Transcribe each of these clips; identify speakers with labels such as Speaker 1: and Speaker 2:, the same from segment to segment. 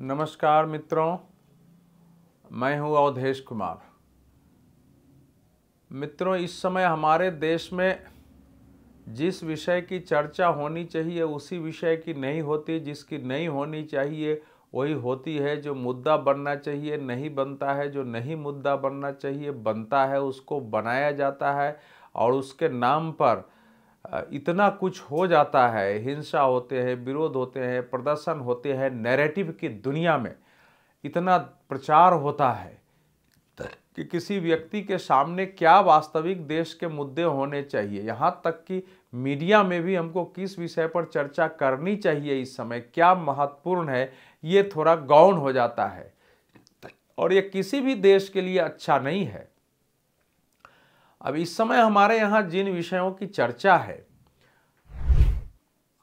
Speaker 1: नमस्कार मित्रों, मैं हूं अवधेश कुमार। मित्रों, इस समय हमारे देश में जिस विषय की चर्चा होनी चाहिए उसी विषय की नहीं होती, जिसकी नहीं होनी चाहिए वही होती है। जो मुद्दा बनना चाहिए नहीं बनता है, जो नहीं मुद्दा बनना चाहिए बनता है, उसको बनाया जाता है और उसके नाम पर इतना कुछ हो जाता है। हिंसा होते हैं, विरोध होते हैं, प्रदर्शन होते हैं, नैरेटिव की दुनिया में इतना प्रचार होता है कि किसी व्यक्ति के सामने क्या वास्तविक देश के मुद्दे होने चाहिए, यहाँ तक कि मीडिया में भी हमको किस विषय पर चर्चा करनी चाहिए, इस समय क्या महत्वपूर्ण है, ये थोड़ा गौण हो जाता है और ये किसी भी देश के लिए अच्छा नहीं है। अब इस समय हमारे यहाँ जिन विषयों की चर्चा है,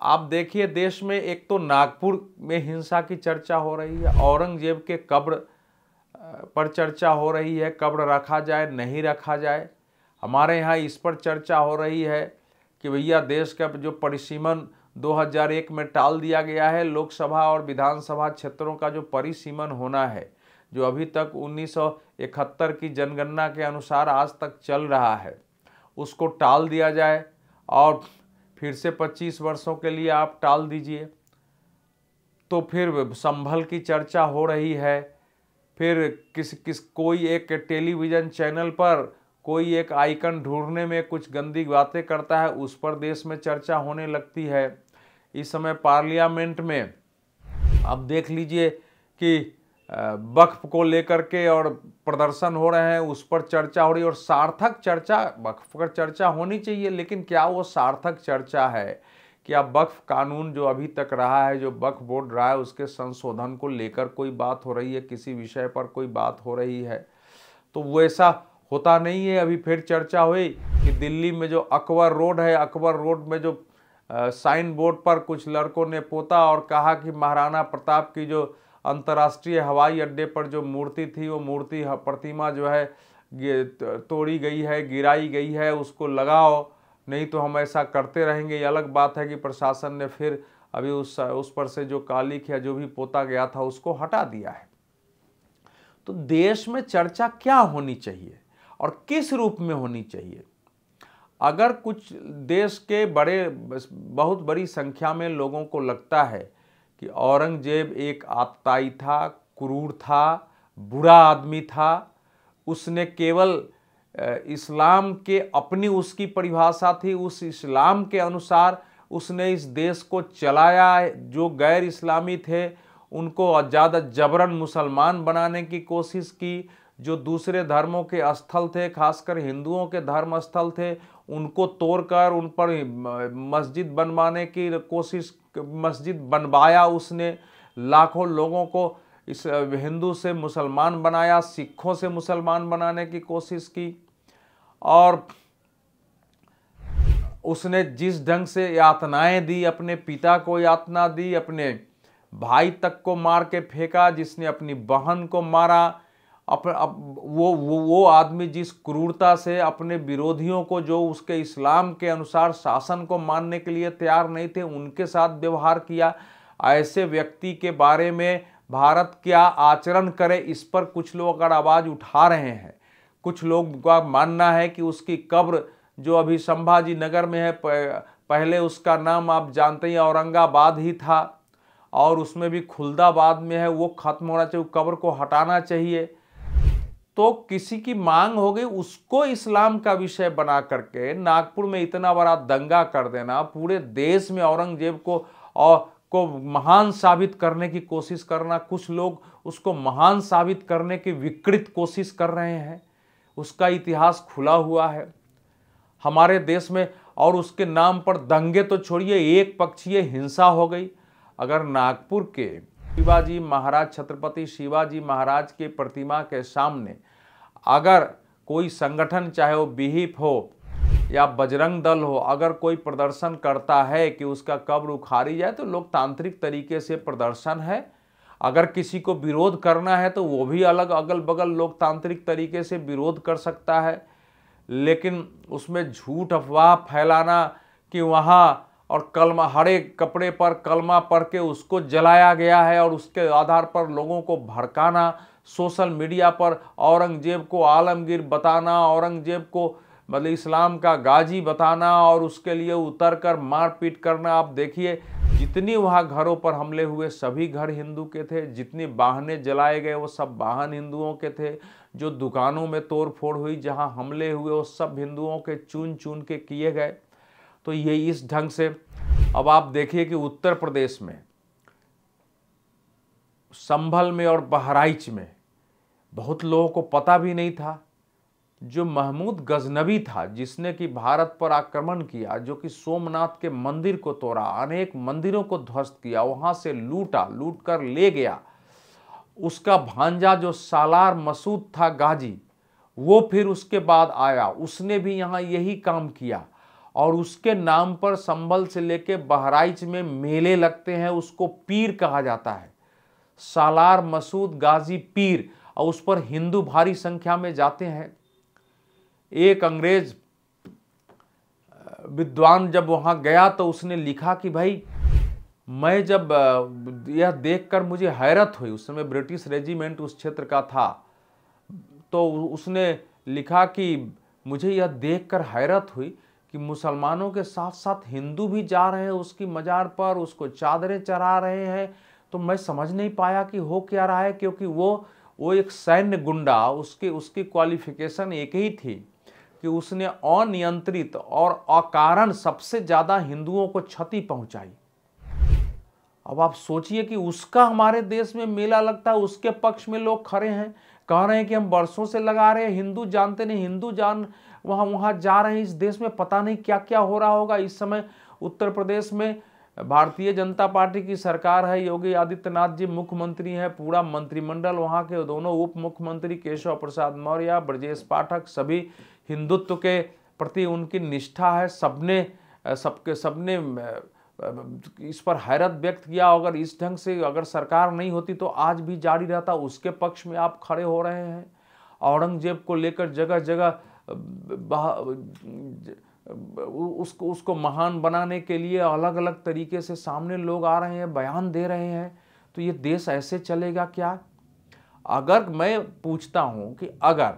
Speaker 1: आप देखिए, देश में एक तो नागपुर में हिंसा की चर्चा हो रही है, औरंगजेब के कब्र पर चर्चा हो रही है, कब्र रखा जाए नहीं रखा जाए। हमारे यहाँ इस पर चर्चा हो रही है कि भैया देश का जो परिसीमन 2001 में टाल दिया गया है, लोकसभा और विधानसभा क्षेत्रों का जो परिसीमन होना है, जो अभी तक 1971 की जनगणना के अनुसार आज तक चल रहा है, उसको टाल दिया जाए और फिर से 25 वर्षों के लिए आप टाल दीजिए। तो फिर संभल की चर्चा हो रही है। फिर कोई एक टेलीविज़न चैनल पर कोई एक आइकन ढूंढने में कुछ गंदी बातें करता है, उस पर देश में चर्चा होने लगती है। इस समय पार्लियामेंट में अब देख लीजिए कि वक्फ को लेकर के और प्रदर्शन हो रहे हैं, उस पर चर्चा हो रही है और सार्थक चर्चा, वक्फ पर चर्चा होनी चाहिए, लेकिन क्या वो सार्थक चर्चा है? क्या वक्फ कानून जो अभी तक रहा है, जो वक्फ बोर्ड रहा है, उसके संशोधन को लेकर कोई बात हो रही है, किसी विषय पर कोई बात हो रही है? तो वैसा होता नहीं है। अभी फिर चर्चा हुई कि दिल्ली में जो अकबर रोड है, अकबर रोड में जो साइन बोर्ड पर कुछ लड़कों ने पोता और कहा कि महाराणा प्रताप की जो अंतर्राष्ट्रीय हवाई अड्डे पर जो मूर्ति थी, वो मूर्ति प्रतिमा जो है तोड़ी गई है, गिराई गई है, उसको लगाओ, नहीं तो हम ऐसा करते रहेंगे। ये अलग बात है कि प्रशासन ने फिर अभी उस पर से जो कालिक या जो भी पोता गया था उसको हटा दिया है। तो देश में चर्चा क्या होनी चाहिए और किस रूप में होनी चाहिए? अगर कुछ देश के बहुत बड़ी संख्या में लोगों को लगता है कि औरंगजेब एक आतताई था, क्रूर था, बुरा आदमी था, उसने केवल इस्लाम के अपनी उसकी परिभाषा थी, उस इस्लाम के अनुसार उसने इस देश को चलाया, जो गैर इस्लामी थे उनको ज़्यादा जबरन मुसलमान बनाने की कोशिश की, जो दूसरे धर्मों के स्थल थे, खासकर हिंदुओं के धर्म स्थल थे, उनको तोड़कर उन पर मस्जिद बनवाने की कोशिश, मस्जिद बनवाया उसने, लाखों लोगों को इस हिंदू से मुसलमान बनाया, सिखों से मुसलमान बनाने की कोशिश की और उसने जिस ढंग से यातनाएं दी, अपने पिता को यातना दी, अपने भाई तक को मार के फेंका, जिसने अपनी बहन को मारा, वो आदमी जिस क्रूरता से अपने विरोधियों को, जो उसके इस्लाम के अनुसार शासन को मानने के लिए तैयार नहीं थे, उनके साथ व्यवहार किया, ऐसे व्यक्ति के बारे में भारत क्या आचरण करे, इस पर कुछ लोग अगर आवाज़ उठा रहे हैं। कुछ लोग का मानना है कि उसकी कब्र जो अभी संभाजी नगर में है, पहले उसका नाम आप जानते ही औरंगाबाद ही था और उसमें भी खुलदाबाद में है, वो खत्म होना चाहिए, कब्र को हटाना चाहिए। तो किसी की मांग हो गई, उसको इस्लाम का विषय बना करके नागपुर में इतना बड़ा दंगा कर देना, पूरे देश में औरंगजेब को महान साबित करने की कोशिश करना, कुछ लोग उसको महान साबित करने की विकृत कोशिश कर रहे हैं। उसका इतिहास खुला हुआ है हमारे देश में और उसके नाम पर दंगे तो छोड़िए, एक पक्षीय हिंसा हो गई। अगर नागपुर के शिवाजी महाराज, छत्रपति शिवाजी महाराज की प्रतिमा के सामने अगर कोई संगठन, चाहे वो विहिप हो या बजरंग दल हो, अगर कोई प्रदर्शन करता है कि उसका कब्र उखाड़ी जाए, तो लोकतांत्रिक तरीके से प्रदर्शन है। अगर किसी को विरोध करना है तो वो भी अलग अगल बगल लोकतांत्रिक तरीके से विरोध कर सकता है, लेकिन उसमें झूठ अफवाह फैलाना कि वहाँ और कलमा, हरे कपड़े पर कलमा पढ़ के उसको जलाया गया है और उसके आधार पर लोगों को भड़काना, सोशल मीडिया पर औरंगजेब को आलमगीर बताना, औरंगजेब को मतलब इस्लाम का गाजी बताना और उसके लिए उतर कर मारपीट करना। आप देखिए जितनी वहाँ घरों पर हमले हुए सभी घर हिंदू के थे, जितनी वाहने जलाए गए वो सब वाहन हिंदुओं के थे, जो दुकानों में तोड़ फोड़ हुई, जहाँ हमले हुए वो सब हिंदुओं के चुन चुन के किए गए। तो ये इस ढंग से अब आप देखिए कि उत्तर प्रदेश में संभल में और बहराइच में बहुत लोगों को पता भी नहीं था। जो महमूद गजनवी था जिसने कि भारत पर आक्रमण किया, जो कि सोमनाथ के मंदिर को तोड़ा, अनेक मंदिरों को ध्वस्त किया, वहां से लूट कर ले गया, उसका भांजा जो सालार मसूद था गाजी, वो फिर उसके बाद आया, उसने भी यहाँ यही काम किया और उसके नाम पर संभल से लेके बहराइच में मेले लगते हैं, उसको पीर कहा जाता है, सालार मसूद गाजी पीर, और उस पर हिंदू भारी संख्या में जाते हैं। एक अंग्रेज विद्वान जब वहां गया तो उसने लिखा कि भाई मैं जब यह देखकर मुझे हैरत हुई, उस समय ब्रिटिश रेजिमेंट उस क्षेत्र का था, तो उसने लिखा कि मुझे यह देखकर हैरत हुई कि मुसलमानों के साथ साथ हिंदू भी जा रहे हैं उसकी मजार पर, उसको चादरें चढ़ा रहे हैं। तो मैं समझ नहीं पाया कि हो क्या रहा है, क्योंकि वो एक सैन्य गुंडा, उसकी क्वालिफिकेशन एक ही थी कि उसने अनियंत्रित और अकारण सबसे ज्यादा हिंदुओं को क्षति पहुंचाई। अब आप सोचिए कि उसका हमारे देश में मेला लगता है, उसके पक्ष में लोग खड़े हैं, कह रहे हैं कि हम वर्षों से लगा रहे हैं, हिंदू जानते नहीं, हिंदू जान वहां जा रहे हैं। इस देश में पता नहीं क्या क्या हो रहा होगा। इस समय उत्तर प्रदेश में भारतीय जनता पार्टी की सरकार है, योगी आदित्यनाथ जी मुख्यमंत्री हैं, पूरा मंत्रिमंडल, वहां के दोनों उप मुख्यमंत्री केशव प्रसाद मौर्य, ब्रजेश पाठक, सभी हिंदुत्व के प्रति उनकी निष्ठा है। सबने इस पर हैरत व्यक्त किया। अगर इस ढंग से अगर सरकार नहीं होती तो आज भी जारी रहता। उसके पक्ष में आप खड़े हो रहे हैं। औरंगजेब को लेकर जगह जगह उसको महान बनाने के लिए अलग अलग तरीके से सामने लोग आ रहे हैं, बयान दे रहे हैं। तो ये देश ऐसे चलेगा क्या? अगर मैं पूछता हूं कि अगर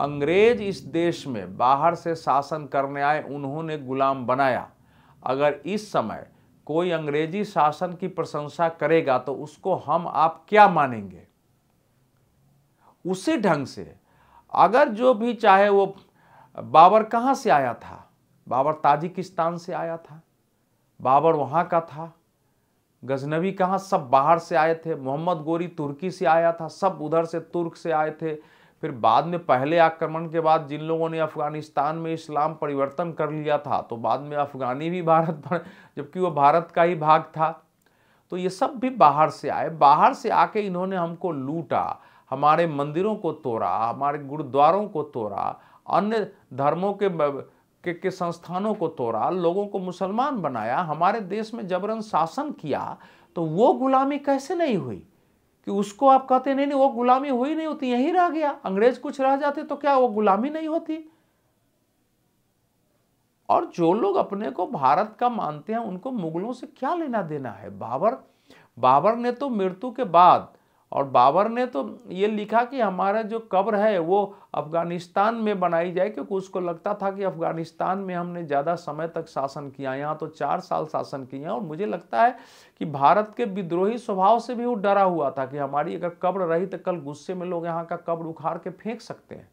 Speaker 1: अंग्रेज इस देश में बाहर से शासन करने आए, उन्होंने गुलाम बनाया, अगर इस समय कोई अंग्रेजी शासन की प्रशंसा करेगा तो उसको हम आप क्या मानेंगे? उसी ढंग से अगर जो भी चाहे, वो बाबर कहाँ से आया था? बाबर ताजिकिस्तान से आया था, बाबर वहाँ का था। गजनवी कहाँ, सब बाहर से आए थे। मोहम्मद गोरी तुर्की से आया था, सब उधर से तुर्क से आए थे। फिर बाद में पहले आक्रमण के बाद जिन लोगों ने अफगानिस्तान में इस्लाम परिवर्तन कर लिया था, तो बाद में अफगानी भी भारत पर, जबकि वो भारत का ही भाग था। तो ये सब भी बाहर से आए। बाहर से आके इन्होंने हमको लूटा, हमारे मंदिरों को तोड़ा, हमारे गुरुद्वारों को तोड़ा, अन्य धर्मों के संस्थानों को तोड़ा, लोगों को मुसलमान बनाया, हमारे देश में जबरन शासन किया। तो वो गुलामी कैसे नहीं हुई कि उसको आप कहते नहीं वो गुलामी हुई नहीं होती, यहीं रह गया। अंग्रेज कुछ रह जाते तो क्या वो गुलामी नहीं होती? और जो लोग अपने को भारत का मानते हैं उनको मुगलों से क्या लेना देना है? बाबर ने तो मृत्यु के बाद, और बाबर ने तो ये लिखा कि हमारा जो कब्र है वो अफगानिस्तान में बनाई जाए, क्योंकि उसको लगता था कि अफगानिस्तान में हमने ज़्यादा समय तक शासन किया, यहाँ तो 4 साल शासन किए हैं। और मुझे लगता है कि भारत के विद्रोही स्वभाव से भी वो डरा हुआ था कि हमारी अगर कब्र रही तो कल गुस्से में लोग यहाँ का कब्र उखाड़ के फेंक सकते हैं।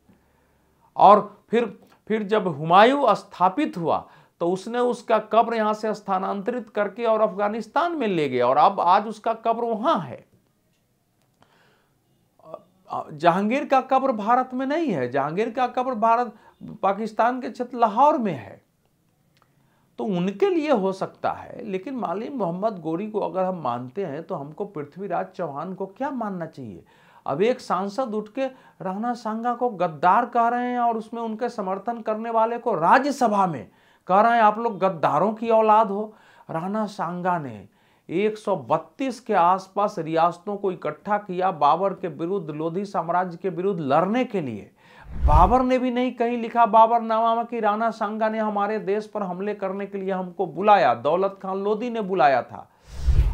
Speaker 1: और फिर जब हुमायूं स्थापित हुआ तो उसने उसका कब्र यहाँ से स्थानांतरित करके और अफगानिस्तान में ले गया, और अब आज उसका कब्र वहाँ है। जहांगीर का कब्र भारत में नहीं है, जहांगीर का कब्र पाकिस्तान के क्षेत्र लाहौर में है। तो उनके लिए हो सकता है, लेकिन मालिक मोहम्मद गोरी को अगर हम मानते हैं तो हमको पृथ्वीराज चौहान को क्या मानना चाहिए? अब एक सांसद उठ के राणा सांगा को गद्दार कह रहे हैं और उसमें उनके समर्थन करने वाले को राज्यसभा में कह रहे हैं आप लोग गद्दारों की औलाद हो। राणा सांगा ने 132 के आसपास रियासतों को इकट्ठा किया बाबर के विरुद्ध, लोधी साम्राज्य के विरुद्ध लड़ने के लिए। बाबर ने भी नहीं कहीं लिखा बाबरनामा में कि राणा सांगा ने हमारे देश पर हमले करने के लिए हमको बुलाया। दौलत खान लोधी ने बुलाया था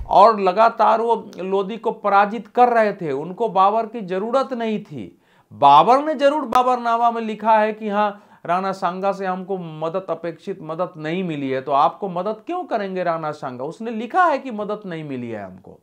Speaker 1: और लगातार वो लोधी को पराजित कर रहे थे, उनको बाबर की जरूरत नहीं थी। बाबर ने जरूर बाबरनामा में लिखा है कि हाँ, राणा सांगा से हमको मदद, अपेक्षित मदद नहीं मिली है, तो आपको मदद क्यों करेंगे राणा सांगा। उसने लिखा है कि मदद नहीं मिली है हमको।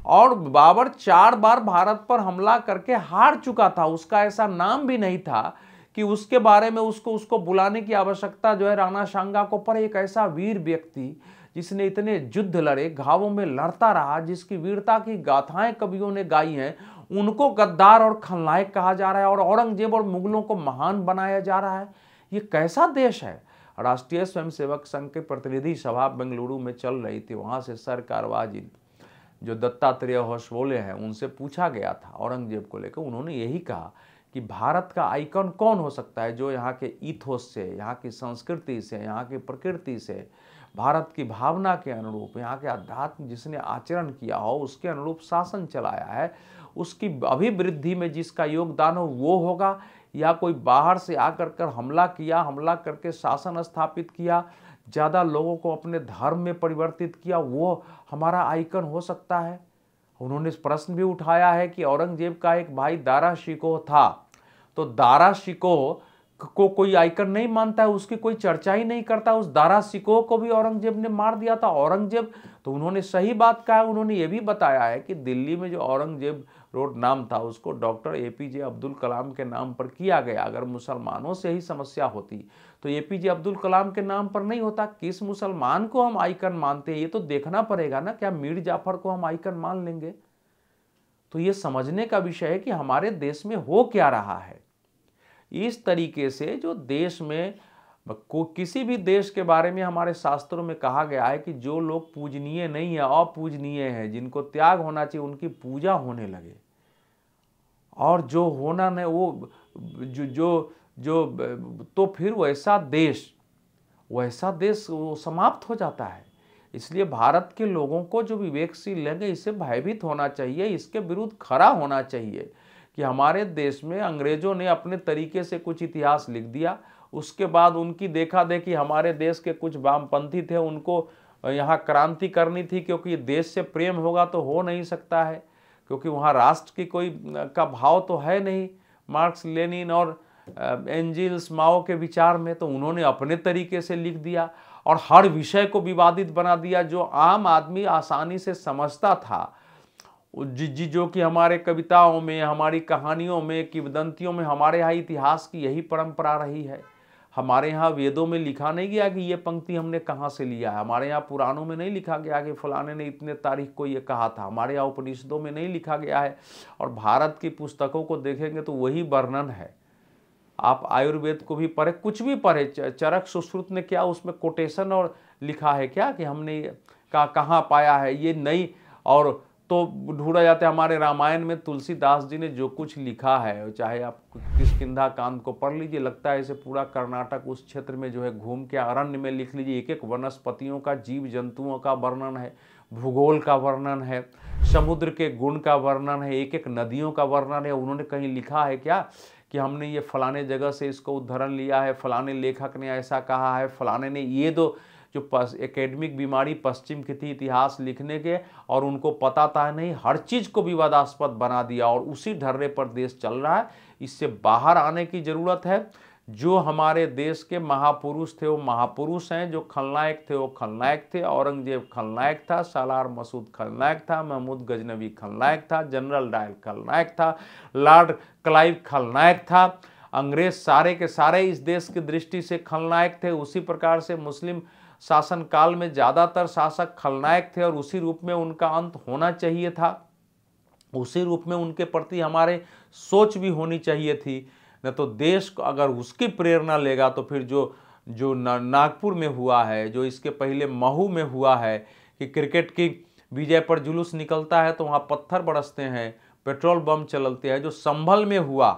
Speaker 1: और बाबर 4 बार भारत पर हमला करके हार चुका था। उसका ऐसा नाम भी नहीं था कि उसके बारे में उसको बुलाने की आवश्यकता जो है राणा सांगा को। पर एक ऐसा वीर व्यक्ति जिसने इतने युद्ध लड़े, घावों में लड़ता रहा, जिसकी वीरता की गाथाएं कवियों ने गाई हैं, उनको गद्दार और खलनायक कहा जा रहा है और औरंगजेब और मुगलों को महान बनाया जा रहा है। ये कैसा देश है। राष्ट्रीय स्वयंसेवक संघ के प्रतिनिधि सभा बेंगलुरु में चल रही थी। वहां से सर कारवाजी जो दत्तात्रेय होसबोले हैं, उनसे पूछा गया था औरंगजेब को लेकर। उन्होंने यही कहा कि भारत का आइकन कौन हो सकता है जो यहाँ के ईथोस से, यहाँ की संस्कृति से, यहाँ की प्रकृति से, भारत की भावना के अनुरूप, यहाँ के अध्यात्म जिसने आचरण किया हो, उसके अनुरूप शासन चलाया है, उसकी अभिवृद्धि में जिसका योगदान हो वो होगा, या कोई बाहर से आकर कर हमला किया, हमला करके शासन स्थापित किया, ज़्यादा लोगों को अपने धर्म में परिवर्तित किया, वो हमारा आइकन हो सकता है। उन्होंने प्रश्न भी उठाया है कि औरंगजेब का एक भाई दारा शिकोह था, तो दारा शिकोह को कोई आइकन नहीं मानता है, उसकी कोई चर्चा ही नहीं करता। उस दारा शिकोह को भी औरंगजेब ने मार दिया था। औरंगजेब, तो उन्होंने सही बात कहा। उन्होंने ये भी बताया है कि दिल्ली में जो औरंगजेब रोड नाम था उसको डॉक्टर APJ अब्दुल कलाम के नाम पर किया गया। अगर मुसलमानों से ही समस्या होती तो APJ अब्दुल कलाम के नाम पर नहीं होता। किस मुसलमान को हम आइकन मानते हैं ये तो देखना पड़ेगा ना। क्या मीर जाफर को हम आइकन मान लेंगे? तो ये समझने का विषय है कि हमारे देश में हो क्या रहा है। इस तरीके से जो देश में किसी भी देश के बारे में हमारे शास्त्रों में कहा गया है कि जो लोग पूजनीय नहीं है, अपूजनीय है, जिनको त्याग होना चाहिए, उनकी पूजा होने लगे, और जो होना नहीं वो जो तो फिर वैसा देश वो समाप्त हो जाता है। इसलिए भारत के लोगों को जो विवेकशील लगे, इससे भयभीत होना चाहिए, इसके विरुद्ध खड़ा होना चाहिए कि हमारे देश में अंग्रेजों ने अपने तरीके से कुछ इतिहास लिख दिया। उसके बाद उनकी देखा देखी हमारे देश के कुछ वामपंथी थे, उनको यहाँ क्रांति करनी थी, क्योंकि देश से प्रेम होगा तो हो नहीं सकता है, क्योंकि वहाँ राष्ट्र की कोई का भाव तो है नहीं मार्क्स, लेनिन और एंजिल्स, माओ के विचार में। तो उन्होंने अपने तरीके से लिख दिया और हर विषय को विवादित बना दिया। जो आम आदमी आसानी से समझता था, जो कि हमारे कविताओं में, हमारी कहानियों में, किंवदंतियों में, हमारे यहाँ इतिहास की यही परंपरा रही है। हमारे यहाँ वेदों में लिखा नहीं गया कि ये पंक्ति हमने कहाँ से लिया है। हमारे यहाँ पुराणों में नहीं लिखा गया कि फलाने ने इतने तारीख को ये कहा था। हमारे यहाँ उपनिषदों में नहीं लिखा गया है। और भारत की पुस्तकों को देखेंगे तो वही वर्णन है। आप आयुर्वेद को भी पढ़े, कुछ भी पढ़े, चरक सुश्रुत ने क्या उसमें कोटेशन और लिखा है क्या कि हमने कहाँ पाया है, ये नहीं। और तो ढूंढा जाता है हमारे रामायण में तुलसीदास जी ने जो कुछ लिखा है, चाहे आप किष्किंधा कांड को पढ़ लीजिए, लगता है इसे पूरा कर्नाटक उस क्षेत्र में जो है घूम के अरण्य में लिख लीजिए। एक एक वनस्पतियों का, जीव जंतुओं का वर्णन है, भूगोल का वर्णन है, समुद्र के गुण का वर्णन है, एक एक नदियों का वर्णन है। उन्होंने कहीं लिखा है क्या कि हमने ये फलाने जगह से इसको उद्धरण लिया है, फलाने लेखक ने ऐसा कहा है, फलाने ने ये जो एकेडमिक बीमारी पश्चिम की थी इतिहास लिखने के, और उनको पता था नहीं, हर चीज़ को विवादास्पद बना दिया और उसी ढर्रे पर देश चल रहा है। इससे बाहर आने की ज़रूरत है। जो हमारे देश के महापुरुष थे वो महापुरुष हैं, जो खलनायक थे वो खलनायक थे। औरंगजेब खलनायक था, सालार मसूद खलनायक था, महमूद गजनवी खलनायक था, जनरल डायल खलनायक था, लॉर्ड क्लाइव खलनायक था, अंग्रेज सारे के सारे इस देश की दृष्टि से खलनायक थे। उसी प्रकार से मुस्लिम शासन काल में ज़्यादातर शासक खलनायक थे और उसी रूप में उनका अंत होना चाहिए था। उसी रूप में उनके प्रति हमारे सोच भी होनी चाहिए थी। न तो देश को अगर उसकी प्रेरणा लेगा तो फिर जो नागपुर में हुआ है, जो इसके पहले महू में हुआ है कि क्रिकेट की विजय पर जुलूस निकलता है तो वहाँ पत्थर बरसते हैं, पेट्रोल बम चलते हैं। जो संभल में हुआ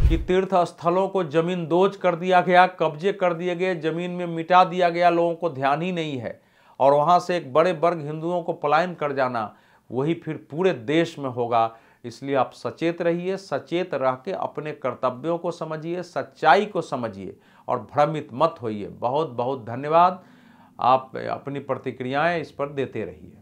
Speaker 1: कि तीर्थ स्थलों को जमीन दोज कर दिया गया, कब्जे कर दिए गए, जमीन में मिटा दिया गया, लोगों को ध्यान ही नहीं है, और वहाँ से एक बड़े वर्ग हिंदुओं को पलायन कर जाना, वही फिर पूरे देश में होगा। इसलिए आप सचेत रहिए, सचेत रह के अपने कर्तव्यों को समझिए, सच्चाई को समझिए और भ्रमित मत होइए। बहुत बहुत धन्यवाद। आप अपनी प्रतिक्रियाएं इस पर देते रहिए।